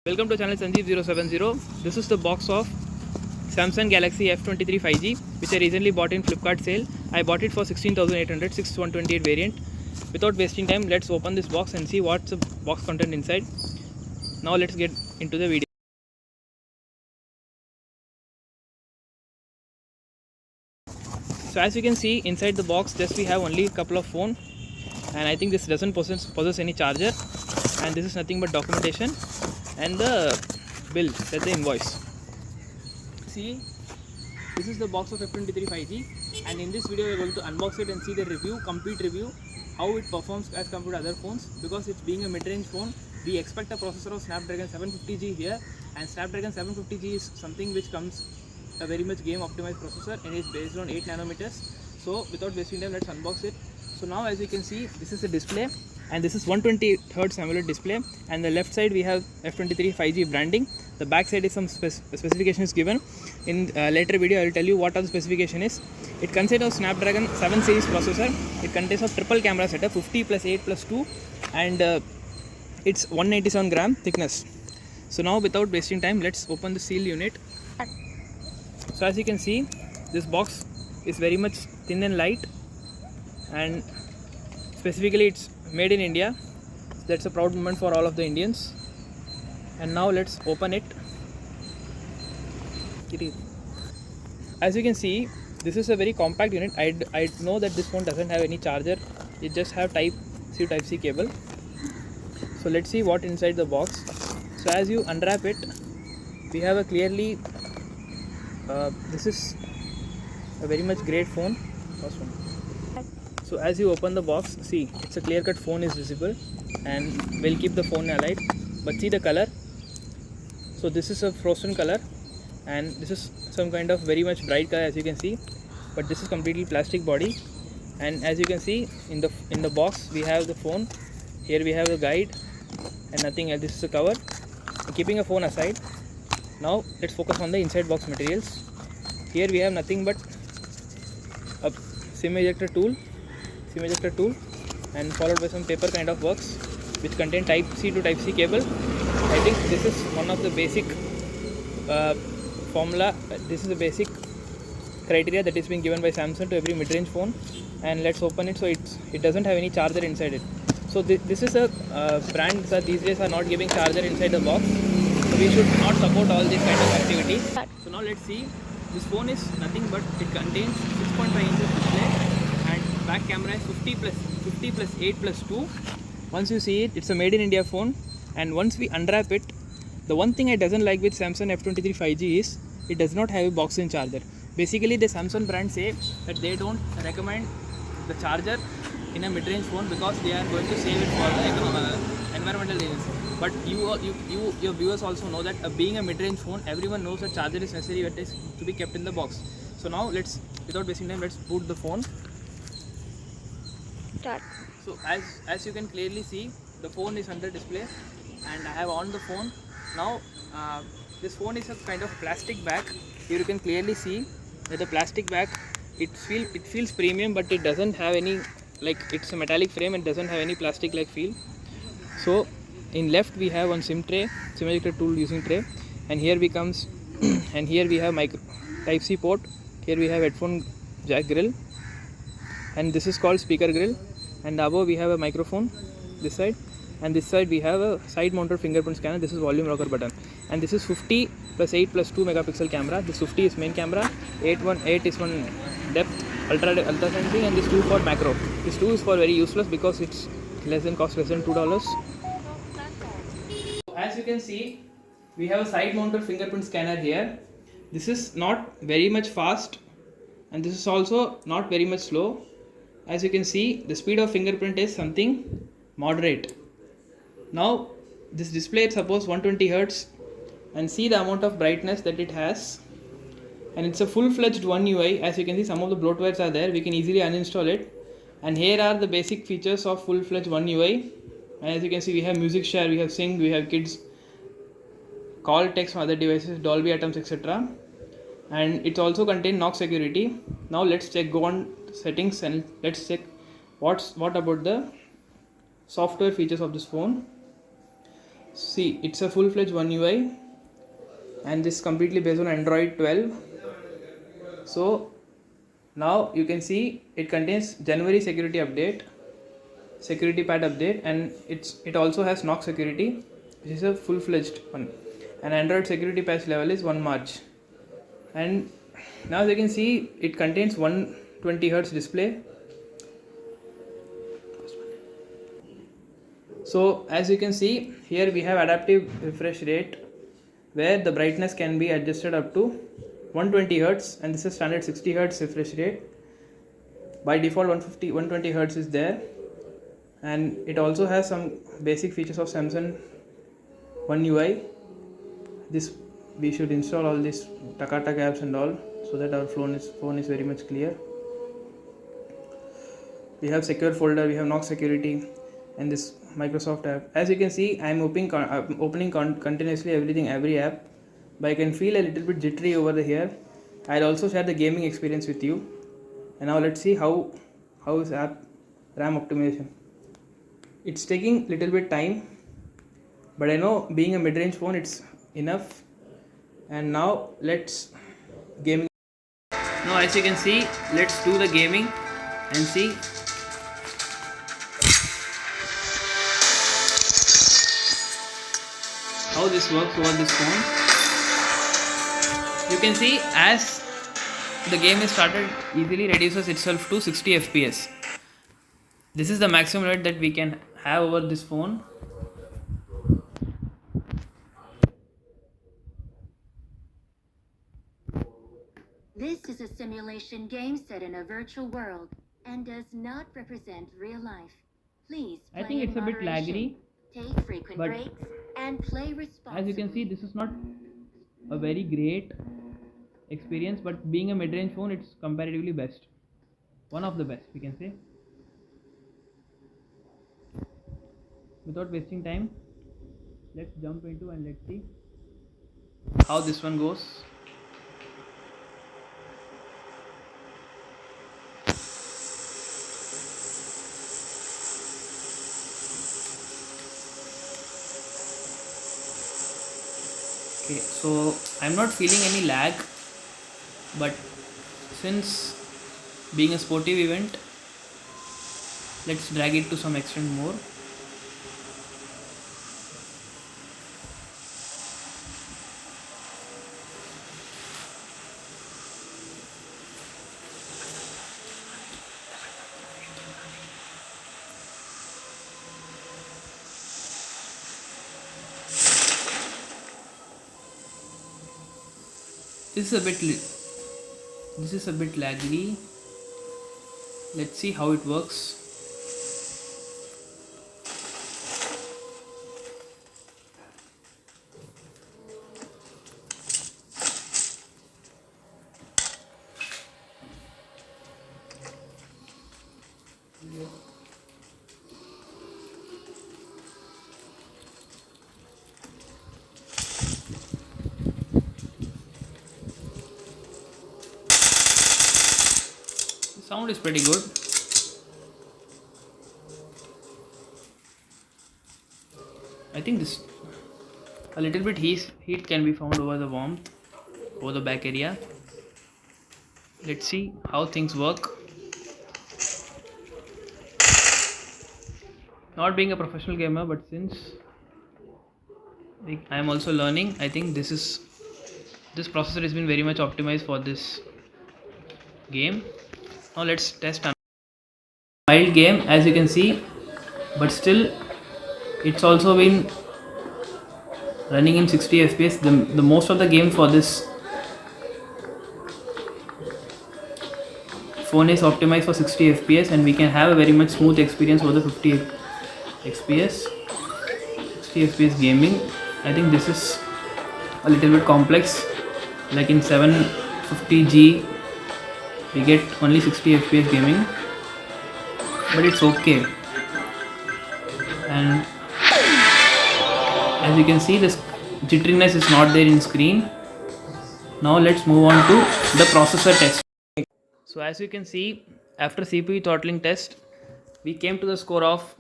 Welcome to channel Sanjiv070. This is the box of Samsung Galaxy F23 5G which I recently bought in Flipkart sale. I bought it for 16,800, 128 variant. Without wasting time, let's open this box and see what's the box content inside. Now let's get into the video. So as you can see, inside the box just we have only a couple of phone, and I think this doesn't possess any charger, and this is nothing but documentation and the bill, that's the invoice. See, this is the box of F23 5G, and in this video we are going to unbox it and see the review, complete review, how it performs as compared to other phones. Because it's being a mid-range phone, we expect a processor of Snapdragon 750G here, and Snapdragon 750G is something which comes a very much game optimized processor and is based on 8 nanometers. So without wasting time, let's unbox it. So now as you can see, this is the display, and this is 120 Hz AMOLED display, and the left side we have F23 5G branding. The back side is some specifications given. In later video I will tell you what are the specification is. It consists of Snapdragon 7 series processor. It contains of triple camera setup, 50 plus 8 plus 2, and it's 197 gram thickness. So now without wasting time, let's open the seal unit. So as you can see, this box is very much thin and light, and specifically it's made in India. That's a proud moment for all of the Indians. And now let's open it. As you can see, this is a very compact unit. I know that this phone doesn't have any charger. It just have type C to type C cable. So let's see what inside the box. So as you unwrap it, we have a clearly this is a very much great phone. First one. So as you open the box, see, it's a clear cut phone is visible, and we'll keep the phone alight. But see the color. So this is a frozen color, and this is some kind of very much bright color as you can see. But this is completely plastic body, and as you can see in the box we have the phone. Here we have the guide and nothing else. This is the cover. Keeping a phone aside, now let's focus on the inside box materials. Here we have nothing but a SIM ejector tool, and followed by some paper kind of works which contain type C to type C cable. I think this is one of the basic formula. This is the basic criteria that is being given by Samsung to every mid-range phone. And let's open it. So it doesn't have any charger inside it. So this is a brand that these days are not giving charger inside the box. So we should not support all this kind of activity. So now let's see. This phone is nothing but it contains 6.5 inches display, and back camera is 50 plus 8 plus 2. Once you see it, it's a made in India phone. And once we unwrap it, the one thing I doesn't like with Samsung F23 5G is it does not have a box-in charger. Basically, the Samsung brand say that they don't recommend the charger in a mid-range phone because they are going to save it for the environmental reasons. But your viewers also know that being a mid-range phone, everyone knows that charger is necessary, that is to be kept in the box. So now let's, without wasting time, let's boot the phone. Start. So as you can clearly see, the phone is under display, and I have on the phone. Now this phone is a kind of plastic bag. Here you can clearly see that the plastic bag, it feels premium, but it doesn't have any, like, it's a metallic frame and doesn't have any plastic like feel. So in left we have one SIM ejector tool using tray, and here we comes and here we have micro type C port. Here we have headphone jack grill, and this is called speaker grill. And above we have a microphone this side, and this side we have a side mounted fingerprint scanner. This is volume rocker button, and this is 50 plus 8 plus 2 megapixel camera. This 50 is main camera, 8 is one depth ultra sensing, and this 2 for macro. This 2 is for very useless because it's less than $2. So as you can see, we have a side mounted fingerprint scanner here. This is not very much fast, and this is also not very much slow. As you can see, the speed of fingerprint is something moderate. Now this display is suppose 120 Hz, and see the amount of brightness that it has, and it's a full-fledged One UI. As you can see, some of the bloatwares are there. We can easily uninstall it, and here are the basic features of full-fledged One UI. And as you can see, we have music share, we have sync, we have kids call, text from other devices, Dolby Atoms, etc. And it also contains knock security. Now let's go on settings and let's check what about the software features of this phone. See, it's a full-fledged One UI, and this is completely based on Android 12. So now you can see it contains January security update, security pad update, and it also has knock security, which is a full-fledged one, and Android security patch level is 1 March. And now as you can see, it contains 120 Hz display. So as you can see here, we have adaptive refresh rate where the brightness can be adjusted up to 120 Hz, and this is standard 60 Hz refresh rate. By default 120 Hz is there, and it also has some basic features of Samsung One UI. This we should install all these Takata apps and all, so that our phone is very much clear. We have secure folder, we have knock security, and this Microsoft app. As you can see, I am opening continuously every app, but I can feel a little bit jittery over here. I'll also share the gaming experience with you. And now let's see how is app RAM optimization. It's taking little bit time, but I know being a mid-range phone it's enough. And now let's gaming. Now as you can see, let's do the gaming and see how this works over this phone. You can see as the game is started, easily reduces itself to 60 FPS. This is the maximum rate that we can have over this phone. This is a simulation game set in a virtual world and does not represent real life. Please play I think it's in a bit moderation. laggy, Take frequent but breaks and play responsibly. as you can see, this is not a very great experience, but being a mid-range phone, it's comparatively best, one of the best we can say. Without wasting time, let's jump into and let's see how this one goes. Okay, so I'm not feeling any lag, but since being a sportive event, let's drag it to some extent more. This is a bit laggy. Let's see how it works. Sound is pretty good. I think this a little bit heat can be found over the warmth over the back area. Let's see how things work. Not being a professional gamer, but since I am also learning, I think this processor has been very much optimized for this game. Now let's test a wild game, as you can see, but still it's also been running in 60 FPS. The most of the game for this phone is optimized for 60 FPS, and we can have a very much smooth experience over the 50 FPS 60 FPS gaming. I think this is a little bit complex, like in 750G we get only 60 FPS gaming, but it's okay. And as you can see, this jitteriness is not there in screen. Now let's move on to the processor test. So as you can see, after CPU throttling test, we came to the score of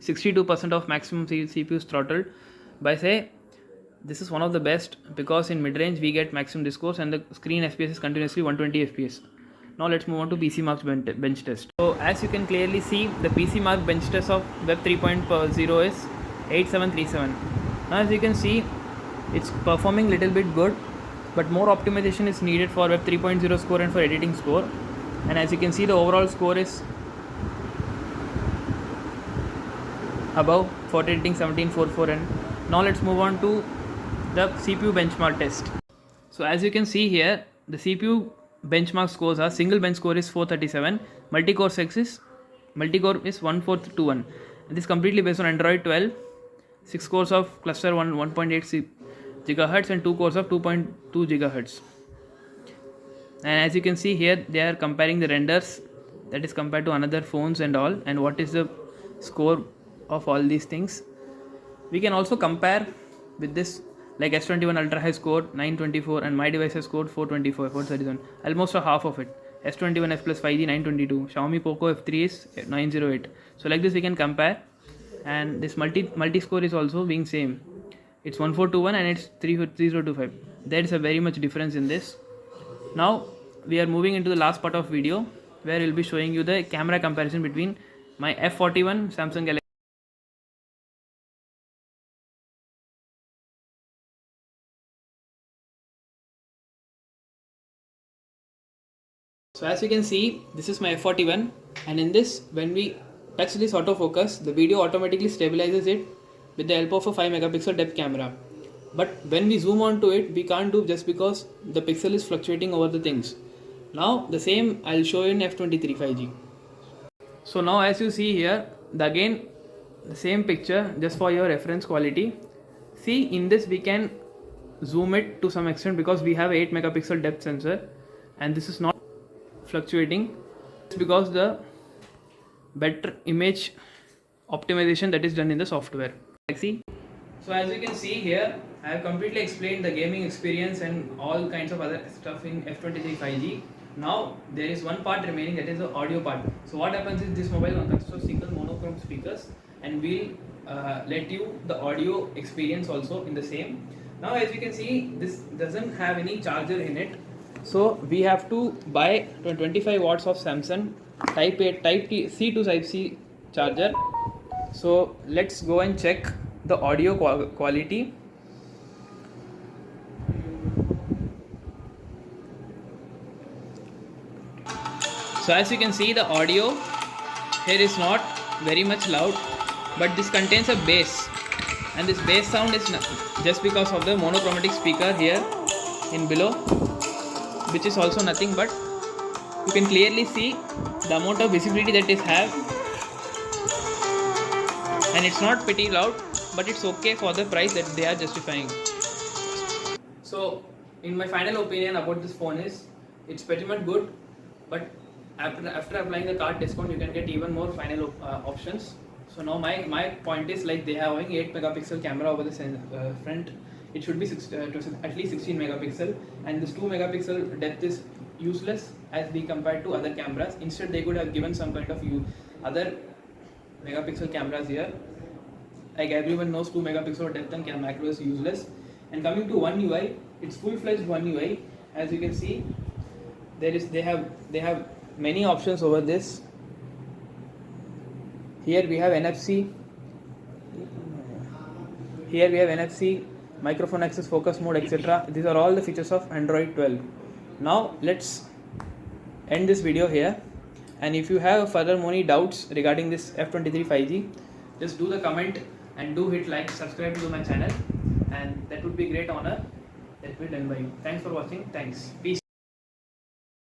62% of maximum CPU is throttled by say. This is one of the best because in mid-range we get maximum discourse and the screen FPS is continuously 120 FPS. Now let's move on to PC Mark's bench test. So as you can clearly see, the PC Mark bench test of Web 3.0 is 8737. Now as you can see, it's performing little bit good, but more optimization is needed for Web 3.0 score and for editing score. And as you can see, the overall score is above for editing 1744. And now let's move on to the CPU benchmark test. So as you can see here, the CPU benchmark scores are: single bench score is 437, multi-core is 1421, and this is completely based on Android 12, 6 cores of cluster 1.8 GHz and 2 cores of 2.2 GHz. And as you can see here, they are comparing the renders, that is compared to another phones and all, and what is the score of all these things. We can also compare with this, like S21 Ultra has scored 924 and my device has scored 424, 431, almost a half of it. S21 F plus 5G 922, Xiaomi Poco F3 is 908. So like this we can compare, and this multi score is also being same. It's 1421 and it's 3025. There is a very much difference in this. Now we are moving into the last part of video where we'll be showing you the camera comparison between my F41 Samsung Galaxy. So as you can see, this is my F41, and in this, when we touch this autofocus, the video automatically stabilizes it with the help of a 5 megapixel depth camera. But when we zoom onto it, we can't do just because the pixel is fluctuating over the things. Now the same I'll show you in F23 5G. So now as you see here, again the same picture just for your reference quality. See, in this we can zoom it to some extent because we have 8 megapixel depth sensor, and this is not fluctuating. It's because the better image optimization that is done in the software. So as you can see here, I have completely explained the gaming experience and all kinds of other stuff in F23 5G. Now there is one part remaining, that is the audio part. So what happens is this mobile consists of single monochrome speakers, and we'll let you the audio experience also in the same. Now as you can see, this doesn't have any charger in it, so we have to buy 25 watts of Samsung Type C to Type C charger. So let's go and check the audio quality. So as you can see, the audio here is not very much loud, but this contains a bass, and this bass sound is just because of the monochromatic speaker here in below, which is also nothing but you can clearly see the amount of visibility that it has, and it's not pretty loud, but it's okay for the price that they are justifying. So in my final opinion about this phone is, it's pretty much good, but after applying the card discount you can get even more final options. So now my point is, like, they are having 8 megapixel camera over the front. It should be at least 16 megapixel, and this 2 megapixel depth is useless as we compared to other cameras. Instead they could have given some kind of other megapixel cameras here. Like everyone knows, 2 megapixel depth and macro is useless. And coming to One UI, it's full-fledged One UI. As you can see, they have many options over this. Here we have NFC. Here we have NFC, microphone access, focus mode, etc. These are all the features of Android 12. Now let's end this video here. And if you have further any doubts regarding this F23 5G, just do the comment and do hit like, subscribe to my channel, and that would be great honor that will be done by you. Thanks for watching. Thanks. Peace.